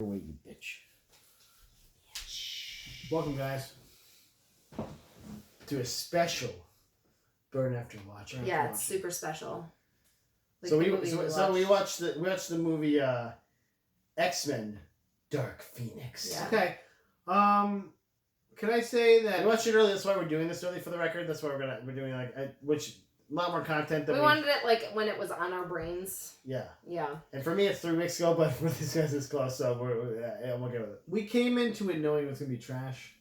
Wait, you bitch. Welcome, guys, to a special Burn After Watch. Yeah, it's super special. Like So we watched the movie X-Men Dark Phoenix. Yeah. Okay. Can I say that We watched it early. That's why we're doing this early for the record. That's why we're doing which a lot more content than we wanted it like when it was on our brains. Yeah. Yeah. And for me, it's 3 weeks ago, but for these guys, it's close, so I'm okay with it. we came into it knowing it was gonna be trash.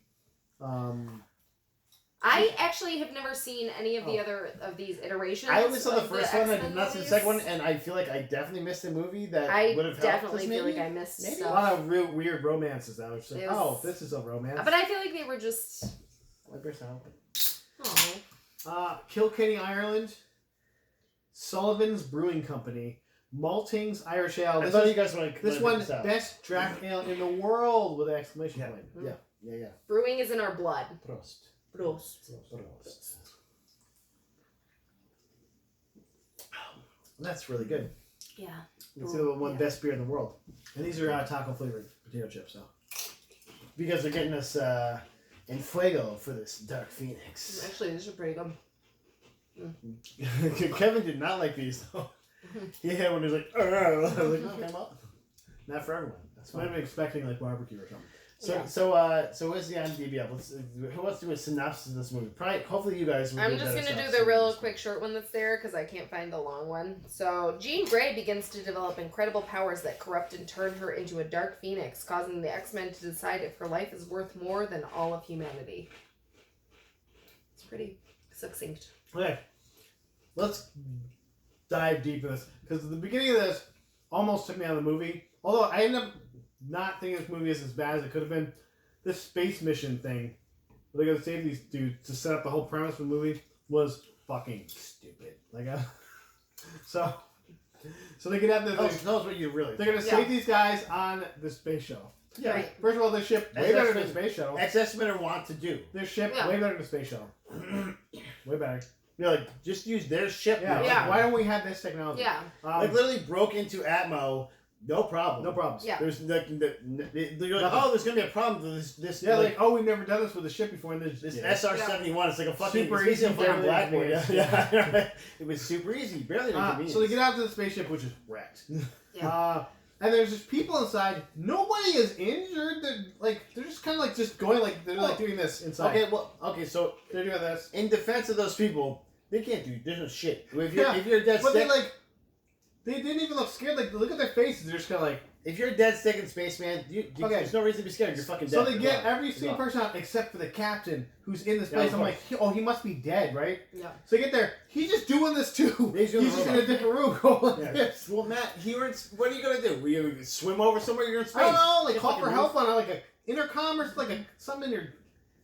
I actually have never seen any of the other of these iterations. I only saw the of first one. I X-Men did not see the movies. second one, and I feel like I definitely missed a movie that I would have helped definitely us. feel Maybe. like I missed Maybe. A stuff. lot of real weird romances that was like, It was- oh, this is a romance. But I feel like they were just. My personality. Oh. Kilkenny, Ireland. Sullivan's Brewing Company. Maltings Irish Ale. I This thought is- you guys wanted This to one, this out. best draft ale in the world with an exclamation Yeah. point. Yeah. Brewing is in our blood. Prost. Prost. That's really good. Yeah. It's the one Yeah. best beer in the world. And these are taco flavored potato chips, so. Because they're getting us in fuego for this Dark Phoenix. Actually, these are pretty good. Kevin did not like these though. He had one. He was like, I was like, okay, well, not for everyone. That's Might have fine. been expecting like barbecue or something. So where's the IMDb up? Who wants to do a synopsis of this movie? Probably, hopefully you guys. Will I'm do a just better going to do synopsis the real than this. quick short one that's there because I can't find the long one. So, Jean Grey begins to develop incredible powers that corrupt and turn her into a dark phoenix, causing the X-Men to decide if her life is worth more than all of humanity. It's pretty succinct. Okay, let's dive deep in this because the beginning of this almost took me out of the movie. Although I ended up not thinking this movie is as bad as it could have been. This space mission thing, where they gotta save these dudes to set up the whole premise of the movie was fucking stupid. Like, so they could have the. Tell us what you really. They're gonna save these guys on the space shuttle. Yeah. Right. First of all, this ship way better than the space shuttle. X-Men want to do. This ship Yeah. way better than the space shuttle. Way better. You're like, just use their ship. Yeah. now. Yeah. Why don't we have this technology? Yeah. Like literally broke into Atmo, no problem. No problems. Yeah. There's they're like, Nothing. oh, there's gonna be a problem with this. Yeah, like, oh, we've never done this with a ship before, and there's This yeah. SR-71. It's like a fucking Super it's basically easy a fucking for blackboard. everything. Yeah. It was super easy, barely an inconvenience. So they get out to the spaceship, which is wrecked. Yeah. And there's just people inside. Nobody is injured. They're just kind of like just going like they're like doing this inside. So They're doing this. in defense of those people, they can't do. There's no shit. If Yeah, you're a dead But stick, they didn't even look scared. Like look at their faces. They're just kind of like. if you're a dead stick in space, man, Okay. there's no reason to be scared. You're fucking dead. So they You're get gone. every You're single gone. person out except for the captain who's in this Yeah, place. of I'm like, oh, he must be dead, right? Yeah. So they get there. He's just doing this too. He's He's doing the just in a robot. different room going like Yeah. this. Well, Matt, what are you gonna do? Are you gonna swim over somewhere? You're in space. I don't know, like Get call fucking for roof. help on like a intercom or like something in your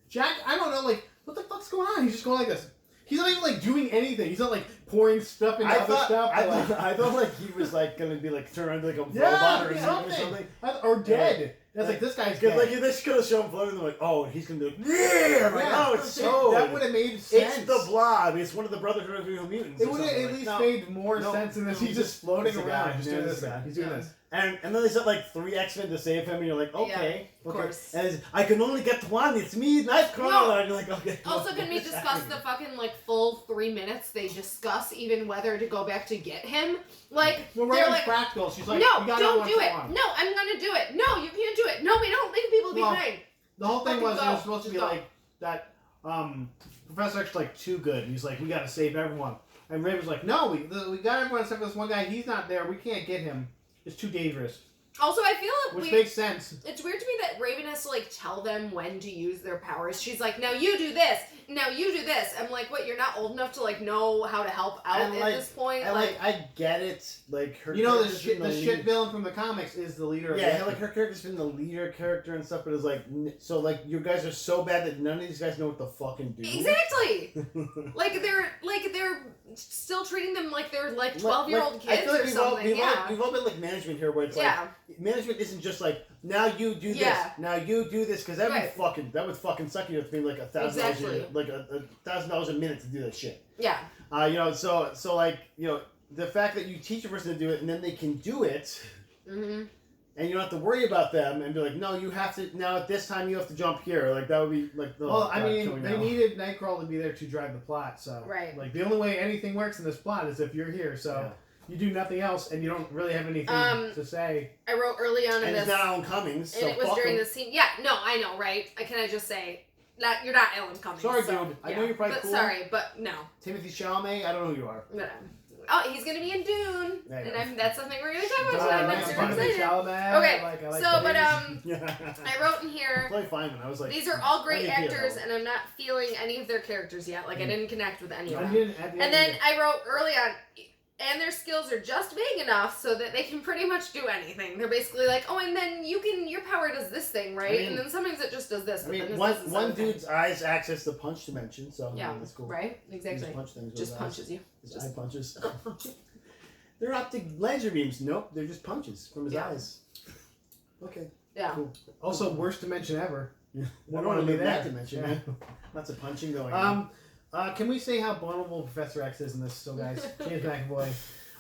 jack. I don't know, like what the fuck's going on? He's just going like this. He's not even like doing anything. He's not like pouring stuff into other stuff. I thought like he was like gonna be like turned around like a Yeah, robot or something. something. Or dead. That's like this guy's Because dead. like this could have shown floating. They're like, oh, he's gonna be like, yeah. I'm like, Yeah, oh, it's so. that would have made sense. It's the Blob. It's one of the Brotherhood of Evil Mutants. It or would have something. at Like, least no. made more No. sense than this. No, He's just floating it's a around. guy. He's Yeah, doing it's this. a guy. He's doing Yeah. this. And then they sent like 3 X-Men to save him, and you're like, okay, of okay. course. And I can only get one. It's me, Nightcrawler. No. And you're like, okay. Also, can we discuss the fucking like full 3 minutes they discuss even whether to go back to get him? Like Well, they're we're like, practical. She's like, no, you gotta don't watch do it. along. No, I'm gonna do it. No, you can't do it. No, we don't leave people Well, behind. The whole thing Fucking was go. it was supposed to be Just go. like that. Professor X's like too good. And he's like, we gotta save everyone. And Raven's like, no, we got everyone except for this one guy. He's not there. We can't get him. It's too dangerous. Also, I feel Which like makes sense. it's weird to me that Raven has to like tell them when to use their powers. She's like, now you do this. Now you do this. I'm like, what? You're not old enough to like know how to help out And, at like- this point. And like, I get it. Like her. You know, the character's shit, been the lead- shit villain from the comics is the leader of Yeah, the like her character's been the leader character and stuff, but it's like so like you guys are so bad that none of these guys know what to fucking do. exactly. like they're still treating them like they're like 12-year-old I kids feel like or we've all, something. we've all been like management here, where it's Yeah. like management isn't just like now you do Yeah. this, now you do this, because that Right. would fucking suck you to pay like $1,000 Exactly. like $1,000 a minute to do that shit. Yeah. You know, so like you know the fact that you teach a person to do it and then they can do it. Mm-hmm. and you don't have to worry about them and be like, no, you have to now at this time you have to jump here. Like that would be like. Oh, Well, I God, mean, kill me they now. needed Nightcrawler to be there to drive the plot, so Right. like the only way anything works in this plot is if you're here. So Yeah. you do nothing else, and you don't really have anything to say. I wrote early on in And this, it's not Alan Cummings. and So it was fuck during him. the scene. Yeah, no, I know, right? Can I just say that you're not Alan Cummings? Sorry, so, dude. I yeah. know you're probably but cool. sorry, but no. Timothy Chalamet. I don't know who you are. Whatever. Oh, he's gonna be in Dune, There you and go. that's something we're gonna talk about Right, tonight. right, I'm super right. excited. Chalamet, Okay, I like so that. but Yeah. I wrote in here. Chloe Feynman. I was like, These are all great I think he actors, is. and I'm not feeling any of their characters yet. Like I didn't connect with any of I them. didn't at the And end then either. I wrote early on, and their skills are just big enough so that they can pretty much do anything. They're basically like, oh, and then your power does this thing, right? I mean- and then sometimes it just does this. I But mean, then this one, does this one other thing. dude's eyes access the punch dimension, so Yeah, that's cool. right? He Exactly. Just punch things with Just his punches you. eyes. His Just- eye punches. They're optic laser beams. Nope, they're just punches from his Yeah. eyes. Okay. Yeah. Cool. Also, worst dimension ever. Yeah. We I don't don't want to be live in that there. dimension, Yeah. man. Lots of punching going on. Can we say how vulnerable Professor X is in this still, guys? James McAvoy.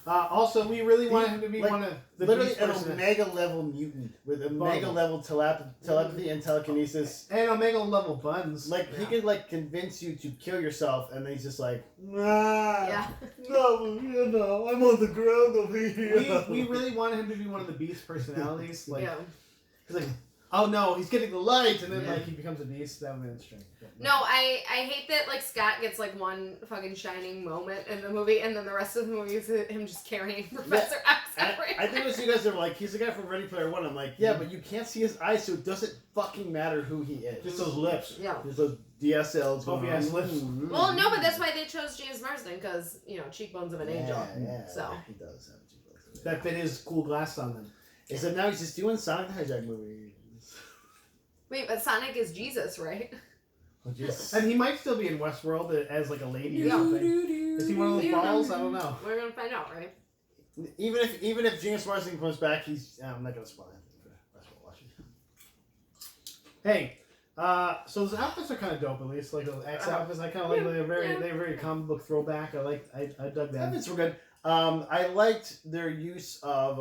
Also, we really wanted him to be Like, one of the Literally beast an person- omega level mutant with omega level telepathy and telekinesis. and Omega level buns. Like he Yeah. could like convince you to kill yourself, and then he's just like, nah, Yeah. no, you know, I'm on the ground over here. we really wanted him to be one of the beast personalities. Like, Yeah. he's like, oh no, he's getting the light, and then Yeah. like he becomes a beast. That would be interesting. No, I hate that like Scott gets like one fucking shining moment in the movie, and then the rest of the movie is him just carrying Professor X And everywhere. I think it was you guys that were like, he's the guy from Ready Player One. I'm like, yeah, but you can't see his eyes, so it doesn't fucking matter who he is. Just those lips. Yeah. There's those DSLs going Puffy ass on. lips. Well, no, but that's why they chose James Marsden because cheekbones of an angel. Yeah, So. he does have cheekbones. That fit his cool glasses on them. Except now he's just doing Sonic the Hedgehog movies. Wait, but Sonic is Jesus, right? And he might still be in Westworld as like a lady or Yeah. something. Is he one of those balls? I don't know. We're gonna find out, right? Even if James Marsden comes back, he's I'm not gonna spoil anything for Westworld watching. Hey, so those outfits are kind of dope. At least like those X outfits, I kind of like. Yeah, They're yeah. very comic book throwback. I dug them. Outfits were good. I liked their use of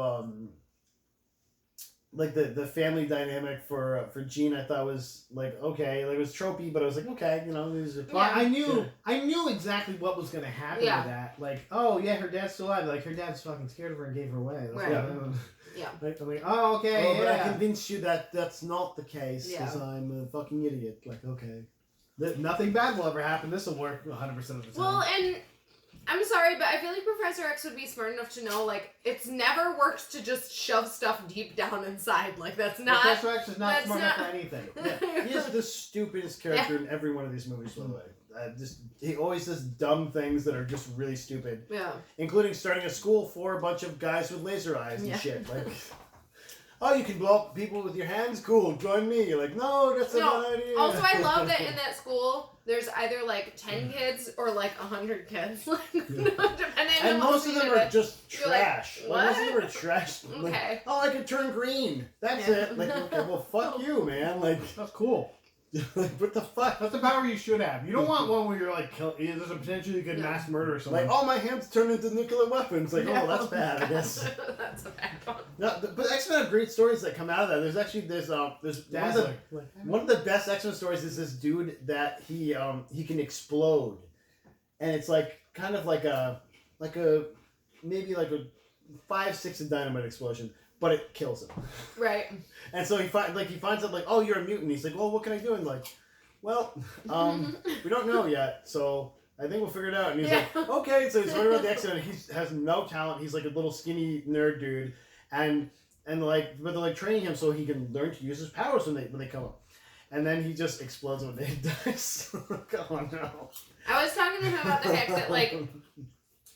like the family dynamic for Jean. I thought was like okay, like it was tropey, but I was like okay, you know, it was Well, Yeah. I knew exactly what was gonna happen Yeah. with that. Like, oh yeah, her dad's still alive. Like her dad's fucking scared of her and gave her away. That's Right. what- Yeah. Like, I'm like, oh okay, Oh, but I yeah. convinced you that that's not the case because Yeah. I'm a fucking idiot. Like okay, Nothing bad will ever happen. This will work 100% of the time. Well, and I'm sorry, but I feel like Professor X would be smart enough to know, like, it's never worked to just shove stuff deep down inside. Like, that's not. Professor X is not that's smart enough not- for anything. yeah, he is the stupidest character in every one of these movies. By the way, he always does dumb things that are just really stupid, Yeah. including starting a school for a bunch of guys with laser eyes and Yeah. shit. Like, oh, you can blow up people with your hands? Cool, join me. You're like, no, that's a No, bad idea. Also, I love that in that school, there's either like 10 kids or like 100 kids. Like, depending And on most of them are just You're like, trash. Like, most of them what? are trash. Like, Okay. oh, I can turn green. That's Yeah. it. Like, okay, well, fuck you, man. Like, That's cool. what the fuck? That's the power you should have. You don't want one where you're like, there's a potential you could Yeah. mass murder someone. Like, oh, my hands turn into nuclear weapons. Like, oh, that's bad, I guess. That's a bad one. No, but X-Men have great stories that come out of that. There's actually there's Dazzler. one of the best X-Men stories is this dude that he can explode, and it's like kind of like a maybe like a 5-6 dynamite explosion, but it kills him. Right. And so he finds out like, oh, you're a mutant. He's like, well, what can I do? And like, well, we don't know yet, so I think we'll figure it out. And he's like, okay. So he's running around the X-Men. And he has no talent. He's like a little skinny nerd dude, and like, but they're like training him so he can learn to use his powers when they come up. And then he just explodes when they dies. Oh no! I was talking to him about the fact that, like,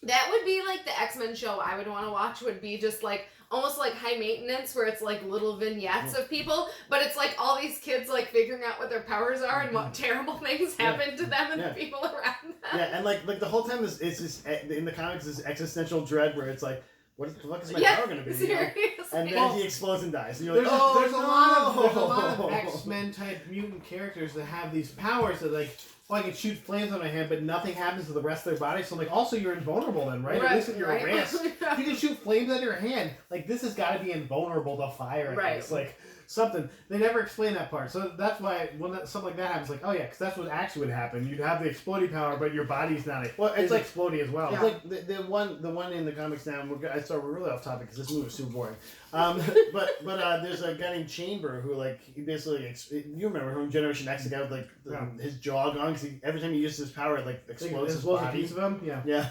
that would be like the X-Men show I would want to watch, would be just like almost like high maintenance, where it's like little vignettes of people, but it's like all these kids like figuring out what their powers are and what terrible things happen to them and Yeah. the people around them. Yeah, and like the whole time it's just in the comics this existential dread where it's like, what the fuck is my Yeah, power gonna be? You know? Seriously. And then he explodes and dies, and you're There's, like, oh, there's no! a lot of there's a lot of X-Men type mutant characters that have these powers that like, oh, I can shoot flames on my hand, but nothing happens to the rest of their body. So I'm like, also you're invulnerable then, right? At least if you're a risk. If you can shoot flames out of your hand, like this has got to be invulnerable to fire. Right. It's like something. They never explain that part. So that's why when something like that happens, like, oh yeah, because that's what actually would happen. You'd have the exploding power, but your body's not. Well, it's like exploding as well. It's like the one in the comics now. We're really off topic because this movie is super boring. But there's a guy named Chamber who like he basically you remember from Generation X, the guy with like his jaw gone because every time he uses his power, it like explodes his body. A piece of him. Yeah. Yeah.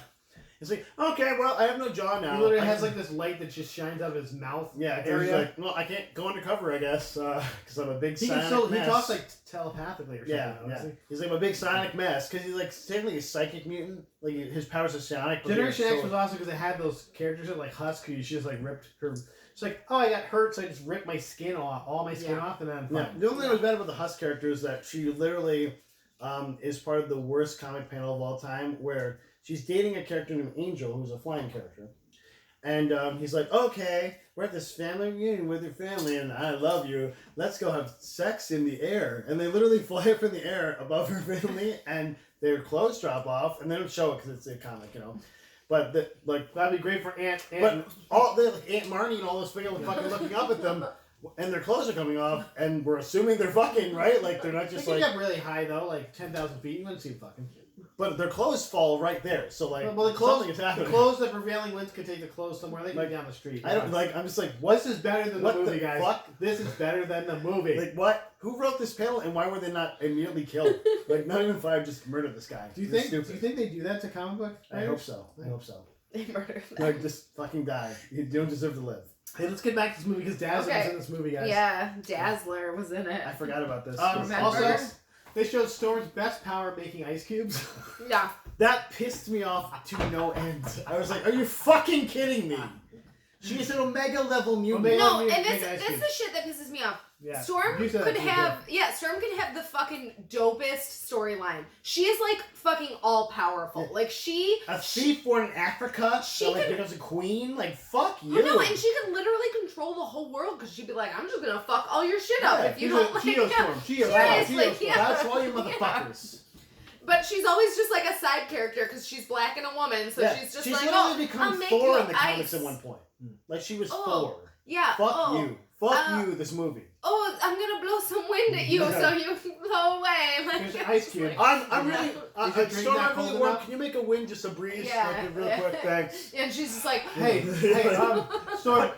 It's like, okay, well, I have no jaw now. He literally has like this light that just shines out of his mouth. Yeah, area. He's like, well, I can't go undercover, I guess, because I'm a big sonic mess. He talks like telepathically or something. Yeah. He's like a big sonic mess because he's like technically a psychic mutant. Like his powers are sonic. Generation X was awesome because it had those characters that like Husk, who she just like ripped her. She's like, oh, I got hurt, so I just ripped my skin off, all my skin off, and then I'm fine. Yeah. The only thing that was bad about the Husk character is that she literally is part of the worst comic panel of all time, where she's dating a character named Angel, who's a flying character. And he's like, okay, we're at this family reunion with your family, and I love you. Let's go have sex in the air. And they literally fly up in the air above her family, and their clothes drop off, and they don't show it because it's a comic, you know. But that'd be great for Aunt. But all like Aunt Marnie and all those people fucking looking up at them, and their clothes are coming off, and we're assuming they're fucking, right? Like they're not just they get really high though, like 10,000 feet. You wouldn't see them fucking. But their clothes fall right there, so like well, something is happening. The clothes that prevailing winds could take the clothes somewhere. They can like, be down the street. I don't like. I'm just like, what? This is better than the movie, guys. Fuck? This is better than the movie. Like what? Who wrote this panel, and why were they not immediately killed? Like not even five, just murdered this guy. Do you think they do that to comic book writers? I hope so. I hope so. They murdered them. Like just fucking die. You don't deserve to live. Hey, let's get back to this movie because Dazzler was in this movie, guys. Yeah, Dazzler was in it. I forgot about this. Remember? Also, they showed Storm's best power making ice cubes. Yeah. That pissed me off to no end. I was like, are you fucking kidding me? She's an Omega level mutant. No, and this is the shit that pisses me off. Yeah. Storm could have the fucking dopest storyline. She is like fucking all powerful. Yeah. Like a thief born in Africa. She becomes a queen. Like fuck you. No, and she could literally control the whole world because she'd be like, I'm just gonna fuck all your shit up if you don't like. Geostorm. Seriously, yeah. That's all you motherfuckers. But she's always just like a side character because she's black and a woman, so she's just like, oh, become Thor in the comics at one point. Like she was Thor. Yeah. Fuck you. Fuck you. This movie. Oh, I'm gonna blow some wind at you so you blow away. Like, there's ice cube. I'm really. Storm, I really want. Can you make a wind just a breeze? Yeah. Like, real quick, thanks. And she's just like, hey, Storm,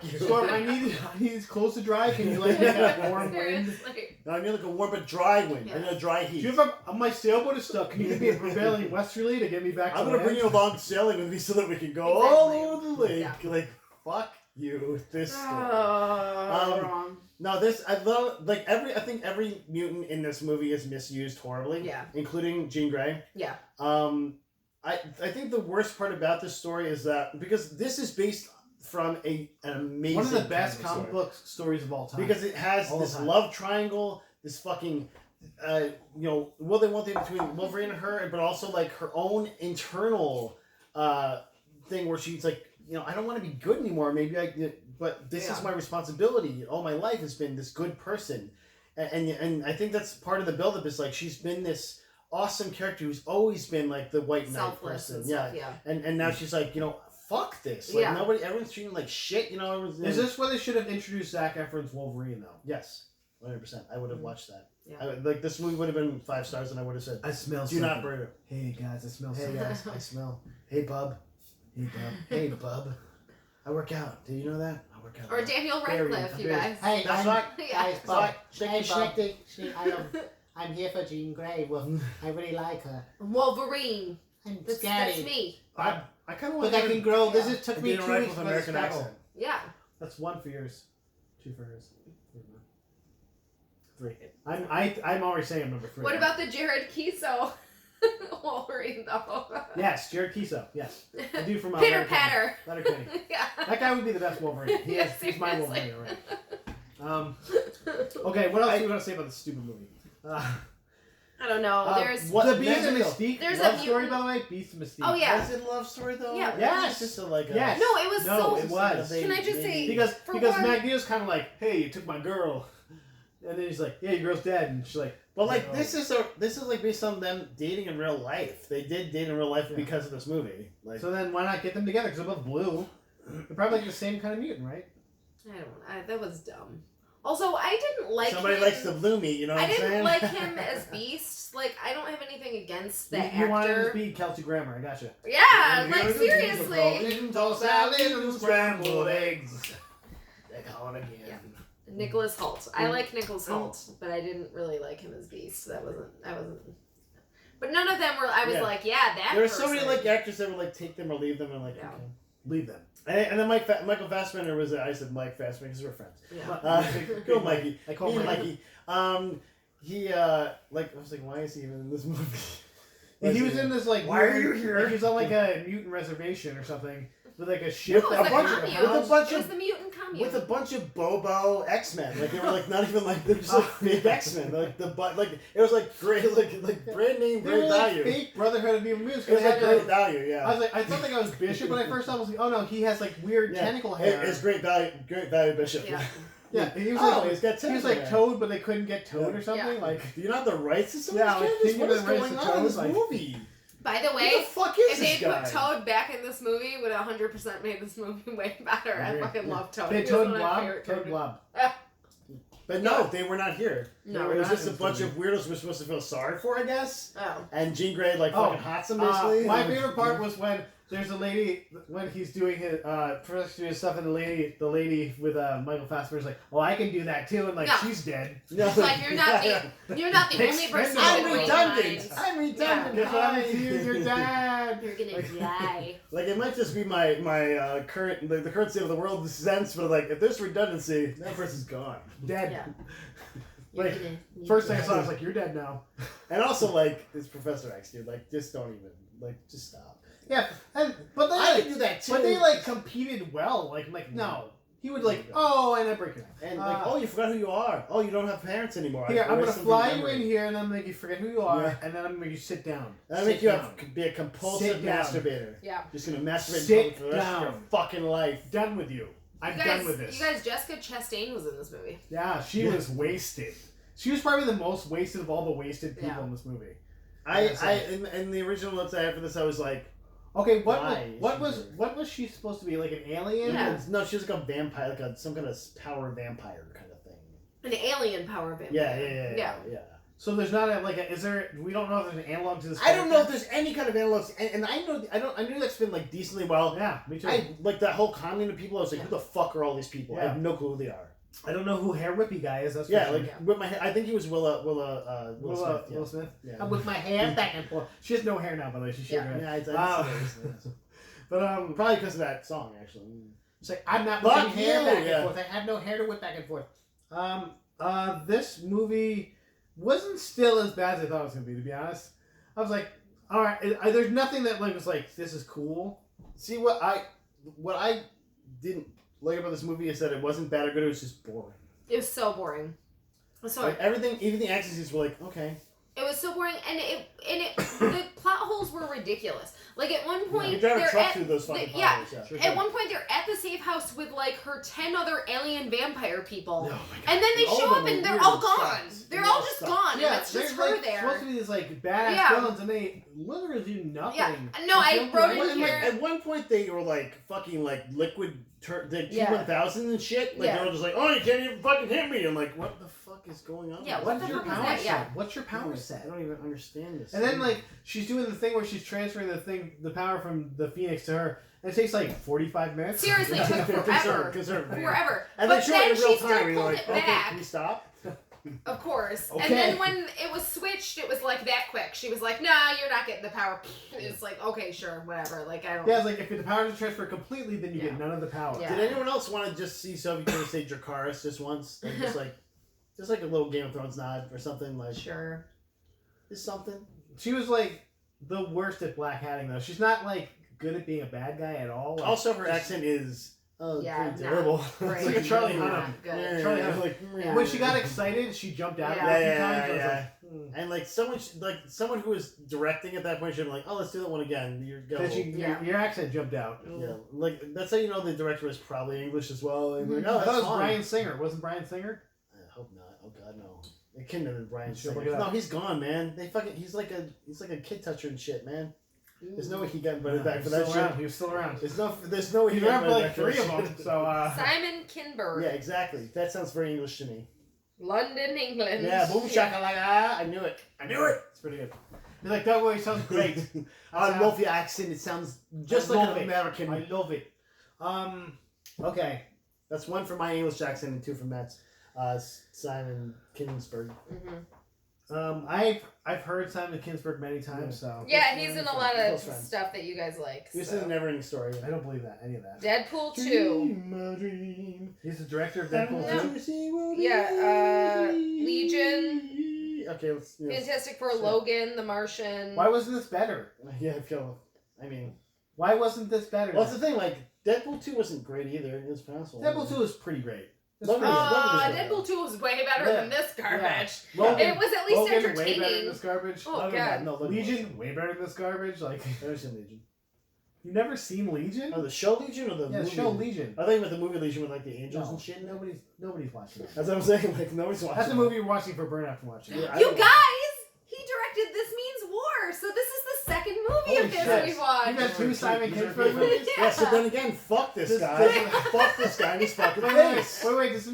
I need these clothes to dry. Can you like make a warm wind? No, I need like a warm but dry wind. I need a dry heat. My sailboat is stuck. Can you give me a prevailing westerly to get me back to I'm gonna bring you along sailing with me so that we can go all over the lake. Yeah. Like, fuck you. This wrong. No, I love I think every mutant in this movie is misused horribly. Yeah. Including Jean Grey. Yeah. I think the worst part about this story is that because this is based from an amazing one of the best comic book stories of all time. Because it has this love triangle, this fucking they want between Wolverine and her, but also like her own internal thing where she's like, I don't want to be good anymore. But this is my responsibility. All my life has been this good person, and I think that's part of the buildup. Is like she's been this awesome character who's always been like the white knight person. And now she's like, fuck this. Like everyone's treating like shit. Is this where they should have introduced Zac Efron's Wolverine though? Yes, 100%. I would have watched that. Yeah. This movie would have been 5 stars, and I would have said, I smell. Do not burn it. Hey guys, I smell. Hey guys, I smell. Hey bub. Hey bub. Hey bub. I work out. Did you know that? I work out. Or Daniel Radcliffe, you guys. Hey, that's right. Guys, Bob. Hey, Bob. I'm here for Jean Grey. Well, I really like her. Wolverine. That's me. I kind of want to. But I can grow. Yeah. This took me 2 weeks for this accent. Yeah. That's 1 for yours, 2 for hers. 3. I'm already saying I'm number 3. What about the Jared Kiso Wolverine though? Yes, Jared Kiso. Yes, I do from Pitter Patter. Letterkenny. Yeah. That guy would be the best Wolverine. He's my Wolverine, right? Okay, what else do you want to say about this stupid movie? I don't know. There's the Beast and Mystique. There's love story, by the way. Beast and Mystique. Oh yeah. Was it a love story though? Yeah. Yes. It's just like yes. No, it was it was. Can I just say because Magneto's kind of like, hey, you took my girl. And then he's like, yeah, your girl's dead. And she's like, But like Oh. this is like based on them dating in real life. They did date in real life Yeah. because of this movie. Like so then why not get them together? Because they're both blue. They're probably like the same kind of mutant, right? That was dumb. Also, I didn't like somebody him. likes the blue meat. You know what I I'm saying? didn't like him as Beast. Like, I don't have anything against the You wanted him actor. to be Kelsey Grammer. I gotcha. Yeah, like seriously. Tossed salad and scrambled eggs. They call it again. Yeah. Nicholas Hoult. I like Nicholas Hoult, but I didn't really like him as Beast. I wasn't. But none of them were. I was Yeah. like, yeah, that. There were person. so many like actors that would like take them or leave them, and like Yeah. okay. Leave them. And then Michael Fassbender was. I said Mike Fassbender because we're friends. Yeah. Go Mikey. I call Me him and Mikey. Mikey. He like I was like, why is he even in this movie? And he was in this like Why are weird- you here? Like, he was on like a mutant reservation or something with like a ship. It was a the bunch of- commune. with a bunch It was of- the mutant commune. With a bunch of Bobo X-Men, like they were like not even like they're just like fake X-Men, like like it was like great like brand name, They were great like value. fake Brotherhood of Mutant Mutants. It was 'cause like they great had, value, yeah. I was like, I thought I was Bishop, but I first thought I was like, oh no, he has like weird Yeah. tentacle hair. It's great value, Bishop. Yeah. Yeah, and he was Oh, like, he's got he was tentacle like hair. Toad, but they couldn't get Toad Yeah. or something. Yeah. Like, Do you not have the rights to some Yeah, of like, these can characters? you What is give the going rights to on in this Toad? Like- movie? By the Who way, the fuck is if they this guy? put Toad back in this movie, would 100% made this movie way better. I Agree. fucking love Toad. they He was Toad one of my Blob, favorite Toad characters. Blob. But no, they were not here. No, it we're was not just a in bunch this of weirdos we're supposed to feel sorry for, I guess. Oh. And Jean Grey like Oh, fucking hots him basically. My favorite part was when there's a lady when he's doing his Professor doing stuff, and the lady with Michael Fassbender's like, oh, I can do that too, and like No. she's dead. No, It's like you're not you're not the only person I'm with redundant. minds. I'm redundant. Guess what happens to Hi. you? You're dead. You're gonna Like- die. Like it might just be my current the current state of the world sense, but like if there's redundancy, that person's gone. Dead. Yeah. Like, You're gonna- First thing I saw, I was like, you're dead now. And also like it's Professor X, dude. Like just don't even just stop. Yeah, but they I like, can do that too. but they like competed well. Like no, he would like, oh, and I break your neck. And like, oh, you forgot who you are. Oh, you don't have parents anymore. Here, I I'm gonna erased them fly from you your in memory. here, and I'm gonna make you forget who you are, Yeah. and then I'm gonna make you sit down. That'll Sit make you down. be a compulsive Sit down. masturbator. Yeah. Just gonna masturbate Sit for the rest of your down. fucking life. Done with you. I'm You done with this. You guys, Jessica Chastain was in this movie. Yeah, she Yeah. was wasted. She was probably the most wasted of all the wasted people Yeah. in this movie. In the original notes I had for this, I was like, Okay, Why? what was she supposed to be, like an alien? Yeah. no, she was like a vampire, like some kind of power vampire kind of thing. An alien power vampire. Yeah. So there's not is there? We don't know if there's an analog to this. I don't know if character? there's any kind of analogs, and I knew that's been like decently well. Yeah, me too. I like that whole commune of people. I was like, Yeah. who the fuck are all these people? I Yeah. have no clue who they are. I don't know who Hair Whippy guy is. That's for Yeah, sure. like Yeah. with my, I think he was Will Smith. Yeah. Will Smith. Yeah. I'm with my hair back and forth. She has no hair now, by the way. She shaved her head. Yeah, I Wow. But probably because of that song, actually. It's like I'm not Fuck whipping hair you, back yeah. and forth. I have no hair to whip back and forth. This movie wasn't still as bad as I thought it was gonna be. To be honest, I was like, all right. There's nothing that like was like this is cool. See what I didn't like about this movie is that it wasn't bad or good. It was just boring. It was so boring. So Like everything, even the action scenes were like, okay. it was so boring, and it the plot holes were ridiculous. Like at one point, You drive a they're truck at through those fucking yeah. potholes, Sure At one point, they're at the safe house with like her 10 other alien vampire people, Oh my God. and then they All show of up them and they're weird all and gone. sucked. They're They all all just sucked. gone, and it's they're just like, her there. supposed to be these like badass Yeah. villains, and they literally do nothing. Yeah. No, I wrote in And, like, here. at one point, they were like fucking like liquid the Yeah. T1000 and shit. Like Yeah. they were just like, oh, you can't even fucking hit me. I'm like, what the fuck is going on? Yeah, What's what the your fuck was power that? set? Yeah. What's your power I set? don't even understand this. And then like she's doing the thing where she's transferring the power from the Phoenix to her, and it takes like 45 minutes. Seriously, it took forever. Forever. But And they show it then in real she still time. And you're pulled like, it okay, back. can you stop? Of course. Okay. And then when it was switched, it was like that quick. She was like, nah, you're not getting the power. It's like, okay, sure, whatever. Like, I don't Yeah, it's like if the power is transferred completely, then you Yeah. get none of the power. Yeah. Did anyone else want to just see Sophie Turner say Dracarys just once? Like, just like a little Game of Thrones nod or something like. Sure. Just something. She was like the worst at black hatting though. She's not like good at being a bad guy at all. Like, Also, her accent is Yeah, pretty not terrible. great. It's like a Charlie Not Hunnam. good. Yeah, Charlie yeah, Hunnam. like, Yeah. when she got excited, she jumped out Yeah. a few Yeah, times. I was yeah. like, And like someone who was directing at that point should have been like, oh, let's do that one again. You're go. Then Yeah. your accent jumped out. Yeah, like that's how you know the director was probably English as well. And Mhm. like, oh, I that's thought it was fine. Bryan Singer. Wasn't Bryan Singer? I hope not. Oh God, no. It couldn't have been Brian Sure, Singer. look it up. No, he's gone, man. He's like a kid toucher and shit, man. There's no way he got invited back for that shit. He was still around. There's no way He he got was around for invited like back for 3 of that them. shit. So Simon Kinberg. Yeah, exactly. That sounds very English to me. London, England. Yeah, boom shakalaka. I knew it. it's pretty good. He's like, that way sounds great. I love your accent. It sounds just I like love an it. American. I love it. Okay. That's 1 for my English accent and 2 for Matt's. Simon Kinsberg. I've heard Simon Kinberg many times, so Yeah, he's in a lot of Close friend. stuff that you guys like. This so. is a never-ending story. I don't believe that any of that. Deadpool 2. Dream a dream. He's the director of Deadpool No. 2. Yeah, Legion. Okay, let's. Fantastic Four, So- Logan, The Martian. Why wasn't this better? Yeah, I feel. I mean, Why wasn't this better? well, that's the thing. Like, Deadpool 2 wasn't great either. It was passable. Deadpool 2 is pretty great. It's Logan pretty is- good. Logan is Deadpool 2 was way better Yeah. than this garbage. Logan- It was at least Logan, way better than entertaining. this garbage. Oh, Logan, God. no, Logan Legion, way better than this garbage. Like, I've never seen Legion. you've never seen Legion? Oh, the show Legion or the Yeah, movie? the show Legion. I think about the movie Legion with like the angels No, and shit. nobody's watching that. That's what I'm saying. Like nobody's watching. That's the it. movie you're watching for Burn after watching. Yeah, I You don't- guys, he directed This Means War, so this is the second movie Holy of this shit. we watched. You got 2 Simon These are Kinberg good. movies? Yeah. So then again, fuck this This guy. doesn't- Fuck this guy. And he's fucking Wait, face. wait, does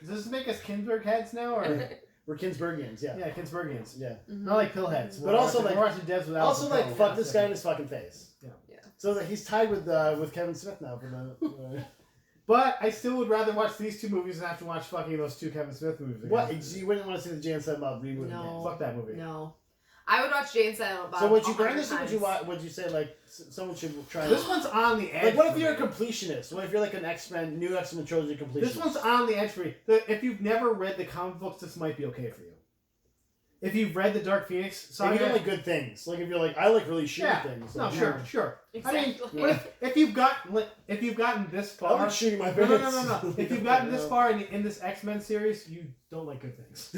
this make us Kinberg heads now, or We're Kinsbergians. Yeah. yeah, Kinsbergians? Yeah. Not like pillheads. But also, like- we're watching Devs without. Also, like, fuck this guy in his fucking face. Yeah. Yeah. So that he's tied with Kevin Smith now for the. But I still would rather watch these 2 movies than have to watch fucking those 2 Kevin Smith movies. Again. What? You wouldn't want to see the Jay and Silent Bob reboot No. again? Fuck that movie. No. I would watch Jay and Silent Bob. So would you 100 burn this, or would you times. would you say like someone should try? This one's on the edge. Like, what if for you're a me. completionist? What if you're like an new X-Men trilogy completionist? This one's on the edge for you. If you've never read the comic books, this might be okay for you. If you've read the Dark Phoenix If saga, you don't like good things, like if you're like I like really shitty Yeah. things. no, like, sure. I mean, Exactly. what if you've gotten this I far, like shooting my no, pants. If you've gotten this far in this X-Men series, you don't like good things.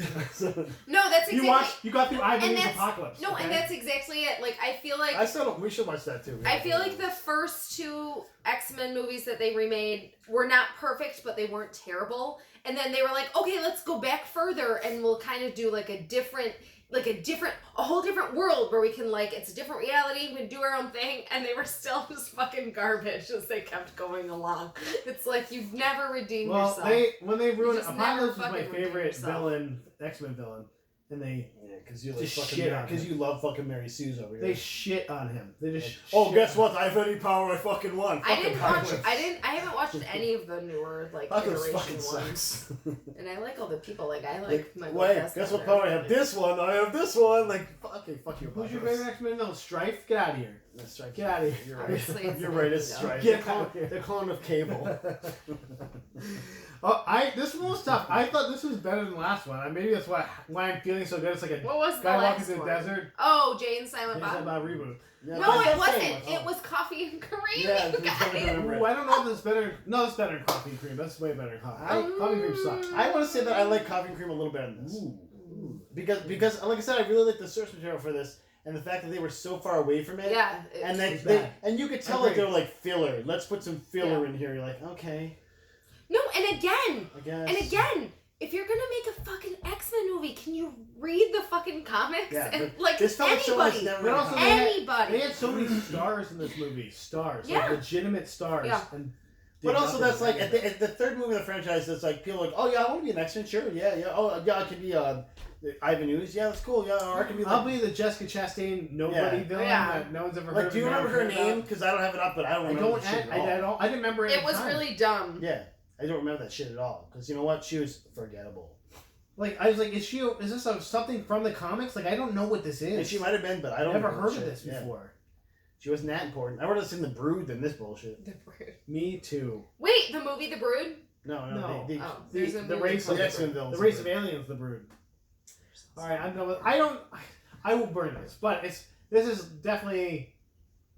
No, that's exactly. You got through Ivan And Ooze that's- Apocalypse. No, okay? and that's exactly it. Like, I feel like I still don't. We should watch that too. I feel like the first 2 X-Men movies that they remade were not perfect, but they weren't terrible. And then they were like, okay, let's go back further and we'll kind of do like a whole different world where we can like, it's a different reality, we can do our own thing. And they were still just fucking garbage as they kept going along. It's like, you've never redeemed Well, yourself. when they ruined just Apocalypse never was my fucking redeem favorite yourself. villain, X-Men villain, and they because you like Just fucking shit on because him. you love fucking Mary Sue's over here. they shit on him. They just Oh, shit guess on what? I have any power I fucking want. I Fucking didn't watch. Apocalypse. I haven't watched any of the newer like Apocalypse iteration fucking ones. sucks. And I like all the people. Like I like my. Wait, guess what power I have? This one. I have this one. Like, okay, fuck you. Who's your Apocalypse. favorite X-Men villain? Strife? Get out of here. That's right. Get out of here. You're Obviously, right. it's You're right. It's no. Strife. Get They're out of here. they're calling of Cable. This one was tough. I thought this was better than the last one. Maybe that's why I'm feeling so good. It's like a What was the guy walking last through the one? desert. Oh, Jay and Silent It's Bob. about reboot. Yeah, No, that's it the wasn't. same. It was Coffee and Cream, Yeah, you that's what I guys. remember. Ooh, I don't know if that's better. No, that's better than Coffee and Cream. That's way better than Coffee. Coffee and Cream sucks. I want to say that I like Coffee and Cream a little better than this. Ooh. Because like I said, I really like the source material for this, and the fact that they were so far away from it. Yeah. And It's they bad. and you could tell I like they agree. were like filler. Let's put some filler in here. You're like, okay, No, and again, I guess. if you're gonna make a fucking X-Men movie, can you read the fucking comics? Yeah, And but like this felt like someone that's anybody. never But also gonna they Anybody. had so many stars in this movie. Stars. Yeah. Like legitimate stars. Yeah. And But did also, nothing. that's like at the third movie of the franchise. It's like people are like, oh yeah, I want to be an X-Men. Sure, yeah. Oh yeah, I could be Ivan Ooze. Yeah, that's cool. Yeah, or I could be I'll like, be the Jessica Chastain nobody Yeah. villain Yeah. that no one's ever heard like, of. do you never remember her heard name? of. Because I don't have it up, but I don't I remember don't. the shit I at all. don't. I didn't remember it. It at the was time. really dumb. Yeah, I don't remember that shit at all. Because you know what? She was forgettable. Like I was like, is this something from the comics? Like I don't know what this is. And she might have been, but I don't. never remember heard of shit. this Yeah. before. She wasn't that important. I would have seen The Brood than this bullshit. The Brood. Me too. Wait, the movie The Brood? No. No. Oh, The, there's a the movie race called of The X-Men villains. the race of aliens, the Brood. All right, I'm done with. I will burn this, but this is definitely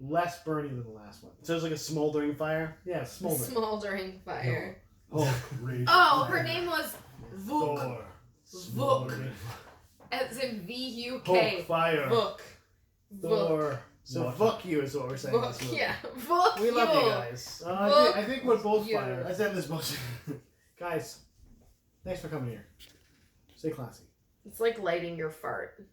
less burny than the last one. So it's like a smoldering fire. Yeah, smoldering. Smoldering Fire. Oh, great. Oh, her name was Vuk. Thor. Vuk. Smoldering. As in V-U-K. Hulk fire. Vuk. Vuk. Thor. So Water. fuck you is what we're saying. in this Vuk, movie. yeah. Vuk We love you guys. I think we're both You. fire. Let's end this bullshit. Guys, thanks for coming here. Stay classy. It's like lighting your fart.